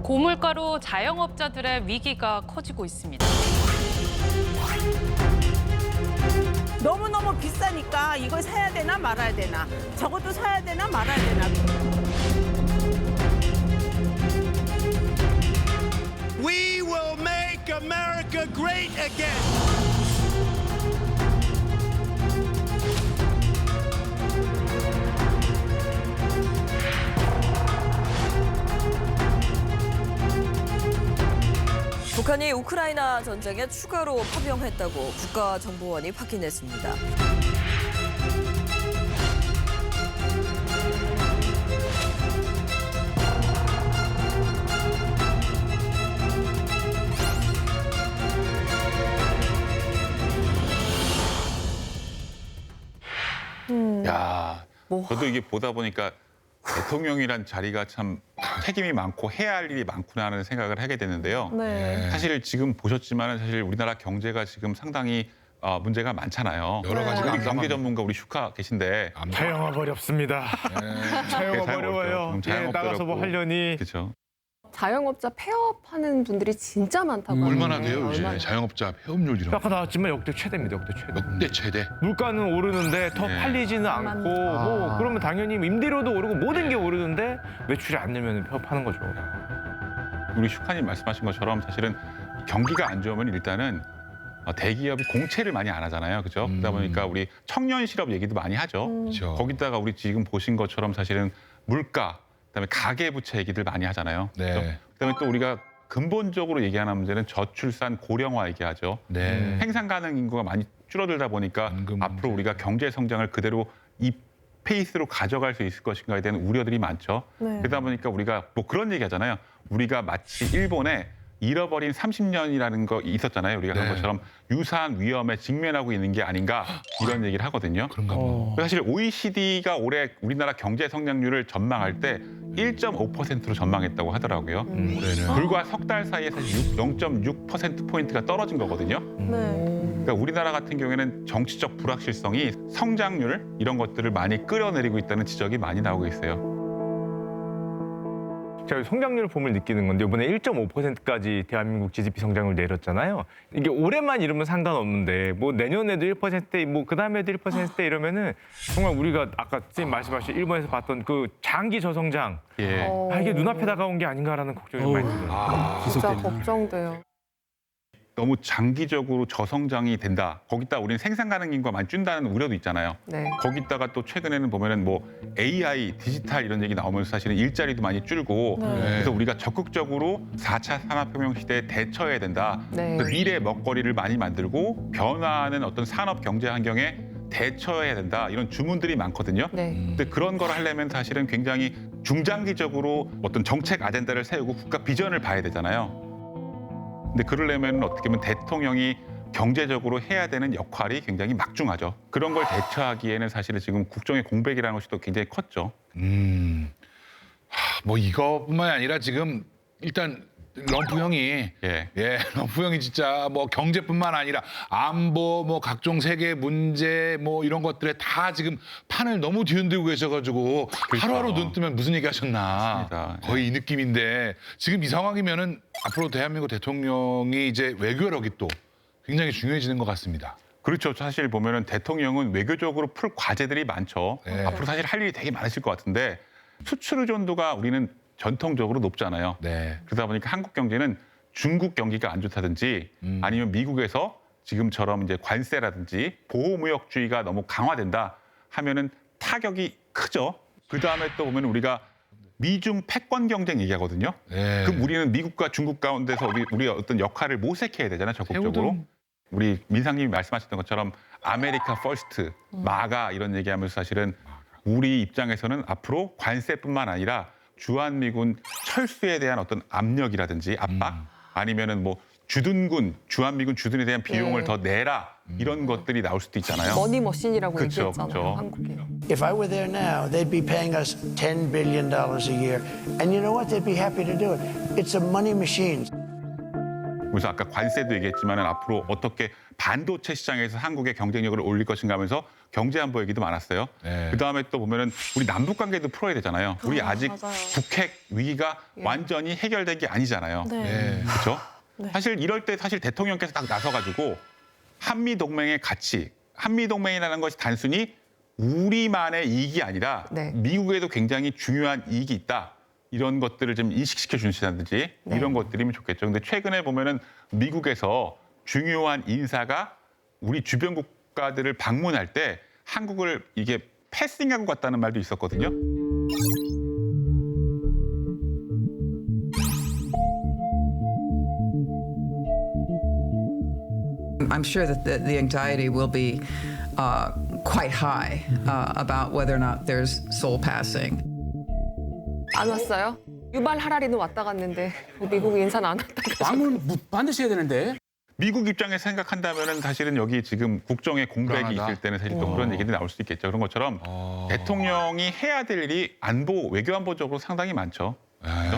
고물가로 자영업자들의 위기가 커지고 있습니다. 너무너무 비싸니까 이걸 사야 되나 말아야 되나, 저것도 사야 되나 말아야 되나. We will make America great again. 북한이 우크라이나 전쟁에 추가로 파병했다고 국가정보원이 확인했습니다. 야, 저도 이게 보다 보니까 대통령이란 자리가 참 책임이 많고 해야 할 일이 많구나 하는 생각을 하게 되는데요. 네. 사실 지금 보셨지만 사실 우리나라 경제가 지금 상당히 문제가 많잖아요. 여러 가지가 우리 경제 암담합니다. 전문가 우리 슈카 계신데 자영업 어렵습니다. 자영업 자영업 어려워요. 어렵죠. 자영업도 나가서 뭐 어렵고. 하려니. 그렇죠. 자영업자 폐업하는 분들이 진짜 많다고 하는데 얼마나 돼요 요새 얼마나? 자영업자 폐업률 이런 거. 아까 나왔지만 역대 최대입니다. 역대 최대. 역대 최대. 물가는 오르는데 더 네. 팔리지는 않고 뭐 그러면 당연히 임대료도 오르고 모든 게 오르는데 매출이 안 늘면 폐업하는 거죠. 우리 슈카님 말씀하신 것처럼 사실은 경기가 안 좋으면 일단은 대기업이 공채를 많이 안 하잖아요. 그죠? 그러다 보니까 우리 청년 실업 얘기도 많이 하죠. 그렇죠. 거기다가 우리 지금 보신 것처럼 사실은 물가, 그다음에 가계부채 얘기들 많이 하잖아요. 네. 그죠? 그다음에 또 우리가 근본적으로 얘기하는 문제는 저출산 고령화 얘기하죠. 네. 생산 가능 인구가 많이 줄어들다 보니까 임금 앞으로 문제. 우리가 경제 성장을 그대로 이 페이스로 가져갈 수 있을 것인가에 대한 우려들이 많죠. 네. 그러다 보니까 우리가 뭐 그런 얘기 하잖아요. 우리가 마치 일본에 잃어버린 30년이라는 거 있었잖아요. 우리가 네. 한 것처럼 유사한 위험에 직면하고 있는 게 아닌가 이런 얘기를 하거든요. 그런가 봐. 사실 OECD가 올해 우리나라 경제 성장률을 전망할 때 1.5%로 전망했다고 하더라고요. 올해는. 불과 석 달 사이에 사실 0.6%포인트가 떨어진 거거든요. 네. 그러니까 우리나라 같은 경우에는 정치적 불확실성이 성장률 이런 것들을 많이 끌어내리고 있다는 지적이 많이 나오고 있어요. 제가 성장률 보면 느끼는 건데 이번에 1.5%까지 대한민국 GDP 성장을 내렸잖아요. 이게 올해만 이러면 상관없는데 뭐 내년에도 1%대, 뭐 그다음에도 1%대 이러면은 정말 우리가 아까 선생님 말씀하신 일본에서 봤던 그 장기 저성장 예. 이게 눈앞에 다가온 게 아닌가라는 걱정이 좀 많이 들어요. 진짜 걱정돼요. 너무 장기적으로 저성장이 된다. 거기다 우리는 생산 가능 인구가 많이 준다는 우려도 있잖아요. 네. 거기다가 또 최근에는 보면은 뭐 AI, 디지털 이런 얘기 나오면서 사실은 일자리도 많이 줄고 그래서 우리가 적극적으로 4차 산업혁명 시대에 대처해야 된다. 네. 그래서 미래 먹거리를 많이 만들고 변화하는 어떤 산업 경제 환경에 대처해야 된다. 이런 주문들이 많거든요. 네. 근데 그런 걸 하려면 사실은 굉장히 중장기적으로 어떤 정책 아젠다를 세우고 국가 비전을 봐야 되잖아요. 근데 그러려면 어떻게 보면 대통령이 경제적으로 해야 되는 역할이 굉장히 막중하죠. 그런 걸 대처하기에는 사실은 지금 국정의 공백이라는 것이 또 굉장히 컸죠. 뭐 이거뿐만이 아니라 지금 일단 럼프 형이 예. 럼프 형이 진짜 뭐 경제뿐만 아니라 안보 뭐 각종 세계 문제 뭐 이런 것들에 다 지금 판을 너무 뒤흔들고 계셔가지고 하루하루 눈 뜨면 무슨 얘기 하셨나 맞습니다. 거의 이 느낌인데 지금 이 상황이면은 앞으로 대한민국 대통령이 이제 외교력이 또 굉장히 중요해지는 것 같습니다. 그렇죠. 사실 보면은 대통령은 외교적으로 풀 과제들이 많죠. 네. 앞으로 사실 할 일이 되게 많으실 것 같은데 수출 의존도가 우리는 전통적으로 높잖아요. 네. 그러다 보니까 한국 경제는 중국 경기가 안 좋다든지 아니면 미국에서 지금처럼 이제 관세라든지 보호무역주의가 너무 강화된다 하면은 타격이 크죠. 그 다음에 또 보면 우리가 미중 패권 경쟁 얘기하거든요. 네. 그럼 우리는 미국과 중국 가운데서 우리가 어떤 역할을 모색해야 되잖아요. 적극적으로. 세우든. 우리 민상님이 말씀하셨던 것처럼 아메리카 퍼스트, 마가 이런 얘기하면서 사실은 우리 입장에서는 앞으로 관세뿐만 아니라 주한미군 철수에 대한 어떤 압력이라든지 압박 아니면은 뭐 주둔군, 주한미군 주둔에 대한 비용을 네. 더 내라 이런 것들이 나올 수도 있잖아요. 머니머신이라고 그쵸, 얘기했잖아요, 그쵸. 한국이. If I were there now, they'd be paying us $10 billion a year. And you know what? They'd be happy to do it. It's a money machine. 그래서 아까 관세도 얘기했지만 앞으로 어떻게 반도체 시장에서 한국의 경쟁력을 올릴 것인가 하면서 경제 안보 얘기도 많았어요. 네. 그다음에 또 보면은 우리 남북 관계도 풀어야 되잖아요. 우리 아직 맞아요. 북핵 위기가 완전히 해결된 게 아니잖아요. 네. 그렇죠? 사실 이럴 때 사실 대통령께서 딱 나서가지고 한미 동맹의 가치, 한미 동맹이라는 것이 단순히 우리만의 이익이 아니라 네. 미국에도 굉장히 중요한 이익이 있다. 이런 것들을 좀 인식시켜 주시다든지 이런 것들이면 좋겠죠. 근데 최근에 보면은 미국에서 중요한 인사가 우리 주변 국가들을 방문할 때 한국을 이게 패싱하고 갔다는 말도 있었거든요. I'm sure that the anxiety will be quite high about whether or not there's soul passing. 안 왔어요? 유발 하라리는 왔다 갔는데 미국 인사는 안 왔다 갔어요. 방문 반드시 해야 되는데. 미국 입장에서 생각한다면은 사실은 여기 지금 국정에 공백이 불안하다. 있을 때는 사실 또 그런 얘기들이 나올 수도 있겠죠. 그런 것처럼 대통령이 해야 될 일이 안보, 외교안보적으로 상당히 많죠. 그렇죠?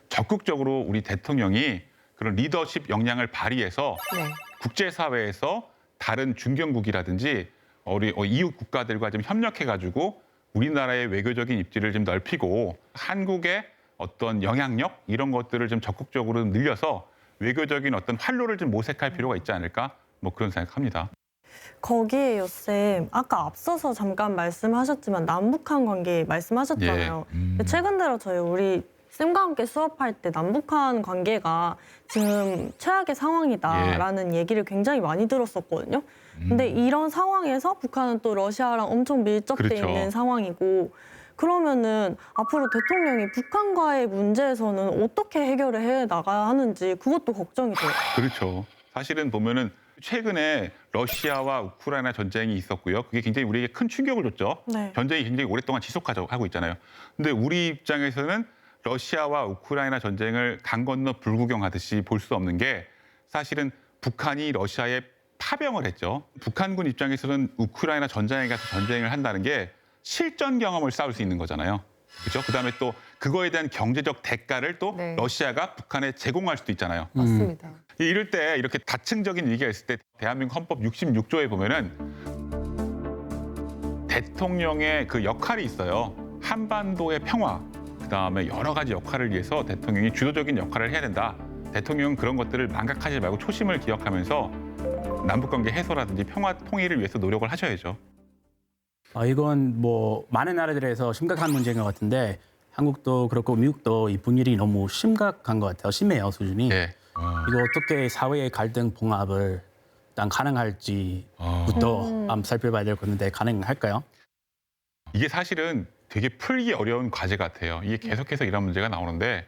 적극적으로 우리 대통령이 그런 리더십 역량을 발휘해서 네. 국제사회에서 다른 중견국이라든지 우리 이웃 국가들과 좀 협력해가지고 우리나라의 외교적인 입지를 좀 넓히고 한국의 어떤 영향력 이런 것들을 좀 적극적으로 늘려서 외교적인 어떤 활로를 좀 모색할 필요가 있지 않을까? 뭐 그런 생각합니다. 거기에요, 쌤. 아까 앞서서 잠깐 말씀하셨지만 남북한 관계 말씀하셨잖아요. 최근 들어 우리 쌤과 함께 수업할 때 남북한 관계가 지금 최악의 상황이다라는 얘기를 굉장히 많이 들었었거든요. 근데 이런 상황에서 북한은 또 러시아랑 엄청 밀접돼 그렇죠. 있는 상황이고 그러면은 앞으로 대통령이 북한과의 문제에서는 어떻게 해결을 해 나가야 하는지 그것도 걱정이 돼요. 그렇죠. 사실은 보면은 최근에 러시아와 우크라이나 전쟁이 있었고요. 그게 굉장히 우리에게 큰 충격을 줬죠. 네. 전쟁이 굉장히 오랫동안 지속하고 있잖아요. 근데 우리 입장에서는 러시아와 우크라이나 전쟁을 강 건너 불구경하듯이 볼 수 없는 게 사실은 북한이 러시아에 파병을 했죠. 북한군 입장에서는 우크라이나 전장에 가서 전쟁을 한다는 게 실전 경험을 쌓을 수 있는 거잖아요. 그렇죠? 그다음에 또 그거에 대한 경제적 대가를 또 네. 러시아가 북한에 제공할 수도 있잖아요. 맞습니다. 이럴 때 이렇게 다층적인 얘기가 있을 때 대한민국 헌법 66조에 보면은 대통령의 그 역할이 있어요. 한반도의 평화, 그다음에 여러 가지 역할을 위해서 대통령이 주도적인 역할을 해야 된다. 대통령은 그런 것들을 망각하지 말고 초심을 기억하면서 남북관계 해소라든지 평화 통일을 위해서 노력을 하셔야죠. 이건 뭐 많은 나라들에서 심각한 문제인 것 같은데 한국도 그렇고 미국도 이 분위기 너무 심각한 것 같아요. 심해요, 수준이. 네. 이거 어떻게 사회의 갈등 봉합을 일단 가능할지부터 한번 살펴봐야 될 건데 가능할까요? 이게 사실은 되게 풀기 어려운 과제 같아요. 이게 계속해서 이런 문제가 나오는데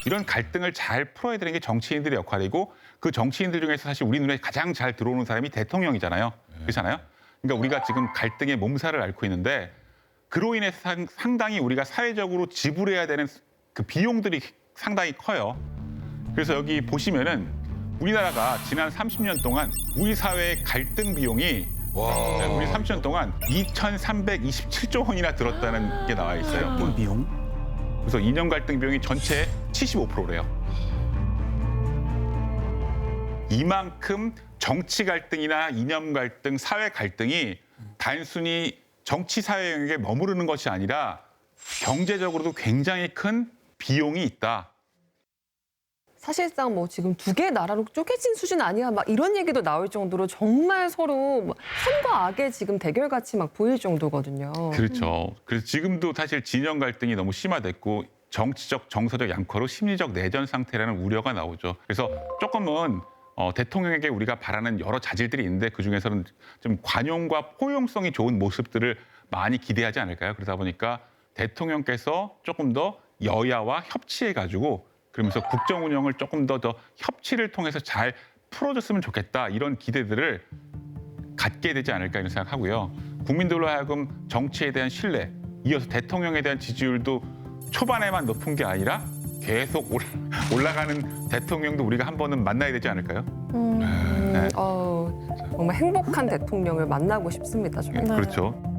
이런 갈등을 잘 풀어야 되는 게 정치인들의 역할이고 그 정치인들 중에서 사실 우리 눈에 가장 잘 들어오는 사람이 대통령이잖아요. 그렇잖아요. 그러니까 우리가 지금 갈등의 몸살을 앓고 있는데 그로 인해서 상당히 우리가 사회적으로 지불해야 되는 그 비용들이 상당히 커요. 그래서 여기 보시면은 우리나라가 지난 30년 동안 우리 사회의 갈등 비용이 우리 30년 동안 2,327조 원이나 들었다는 게 나와 있어요. 갈등 비용? 그래서 이념 갈등 비용이 전체의 75%래요. 이만큼 정치 갈등이나 이념 갈등, 사회 갈등이 단순히 정치 사회 영역에 머무르는 것이 아니라 경제적으로도 굉장히 큰 비용이 있다. 사실상 뭐 지금 두 개 나라로 쪼개진 수준 아니야 막 이런 얘기도 나올 정도로 정말 서로 막 선과 악의 지금 대결같이 막 보일 정도거든요. 그렇죠. 그래서 지금도 사실 진영 갈등이 너무 심화됐고 정치적, 정서적 양커로 심리적 내전 상태라는 우려가 나오죠. 그래서 조금은 대통령에게 우리가 바라는 여러 자질들이 있는데 그중에서는 좀 관용과 포용성이 좋은 모습들을 많이 기대하지 않을까요? 그러다 보니까 대통령께서 조금 더 여야와 협치해가지고 그러면서 국정 운영을 조금 더 협치를 통해서 잘 풀어줬으면 좋겠다 이런 기대들을 갖게 되지 않을까 이런 생각하고요. 국민들로 하여금 정치에 대한 신뢰, 이어서 대통령에 대한 지지율도 초반에만 높은 게 아니라 계속 올라가는 대통령도 우리가 한 번은 만나야 되지 않을까요? 네. 정말 행복한 대통령을 만나고 싶습니다. 정말. 그렇죠.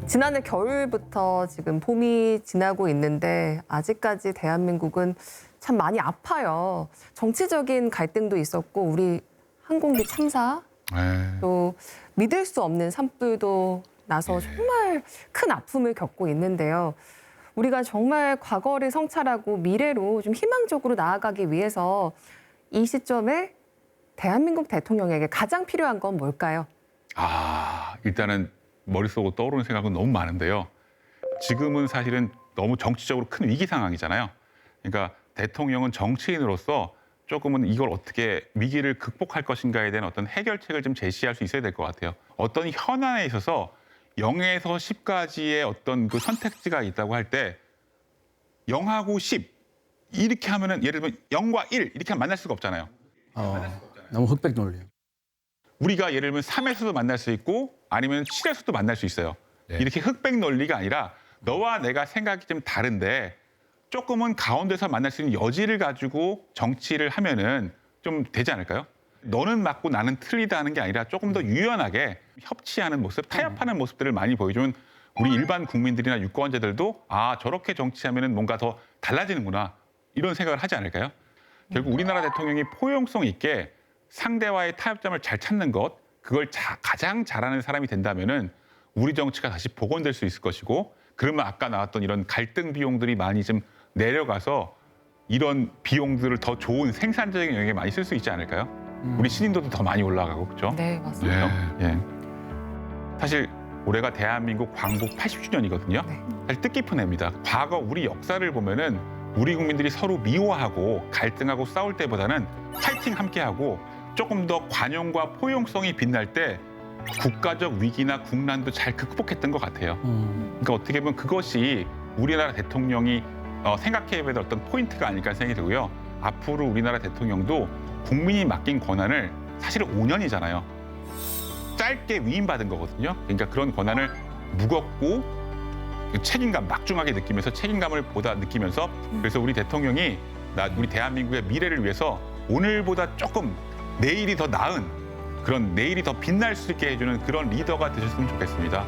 지난해 겨울부터 지금 봄이 지나고 있는데 아직까지 대한민국은 참 많이 아파요. 정치적인 갈등도 있었고 우리 항공기 참사 또 믿을 수 없는 산불도 나서 정말 큰 아픔을 겪고 있는데요. 우리가 정말 과거를 성찰하고 미래로 좀 희망적으로 나아가기 위해서 이 시점에 대한민국 대통령에게 가장 필요한 건 뭘까요? 일단은 머릿속으로 떠오르는 생각은 너무 많은데요. 지금은 사실은 너무 정치적으로 큰 위기 상황이잖아요. 그러니까 대통령은 정치인으로서 조금은 이걸 어떻게 위기를 극복할 것인가에 대한 어떤 해결책을 좀 제시할 수 있어야 될 것 같아요. 어떤 현안에 있어서 0에서 10까지의 어떤 그 선택지가 있다고 할 때 0하고 10 이렇게 하면은 예를 들면 0과 1 이렇게 하면 만날 수가 없잖아요. 너무 흑백 논리예요. 우리가 예를 들면 3에서도 만날 수 있고 아니면 7에서도 만날 수 있어요. 이렇게 흑백 논리가 아니라 너와 내가 생각이 좀 다른데 조금은 가운데서 만날 수 있는 여지를 가지고 정치를 하면은 좀 되지 않을까요? 너는 맞고 나는 틀리다는 게 아니라 조금 더 유연하게 협치하는 모습, 타협하는 모습들을 많이 보여주면 우리 일반 국민들이나 유권자들도 저렇게 정치하면은 뭔가 더 달라지는구나 이런 생각을 하지 않을까요? 결국 우리나라 대통령이 포용성 있게 상대와의 타협점을 잘 찾는 것, 그걸 가장 잘하는 사람이 된다면은 우리 정치가 다시 복원될 수 있을 것이고, 그러면 아까 나왔던 이런 갈등 비용들이 많이 좀 내려가서 이런 비용들을 더 좋은 생산적인 영역에 많이 쓸 수 있지 않을까요? 우리 신인도도 더 많이 올라가고 그렇죠? 네, 맞습니다. 예. 사실 올해가 대한민국 광복 80주년이거든요. 사실 뜻깊은 해입니다. 과거 우리 역사를 보면은 우리 국민들이 서로 미워하고 갈등하고 싸울 때보다는 파이팅 함께하고 조금 더 관용과 포용성이 빛날 때 국가적 위기나 국난도 잘 극복했던 것 같아요. 그러니까 어떻게 보면 그것이 우리나라 대통령이 생각해야 될 어떤 포인트가 아닐까 생각이 들고요. 앞으로 우리나라 대통령도 국민이 맡긴 권한을 사실은 5년이잖아요. 짧게 위임받은 거거든요. 그러니까 그런 권한을 무겁고 책임감, 막중하게 느끼면서 책임감을 보다 느끼면서 그래서 우리 대통령이 우리 대한민국의 미래를 위해서 오늘보다 조금 내일이 더 나은 그런 내일이 더 빛날 수 있게 해주는 그런 리더가 되셨으면 좋겠습니다.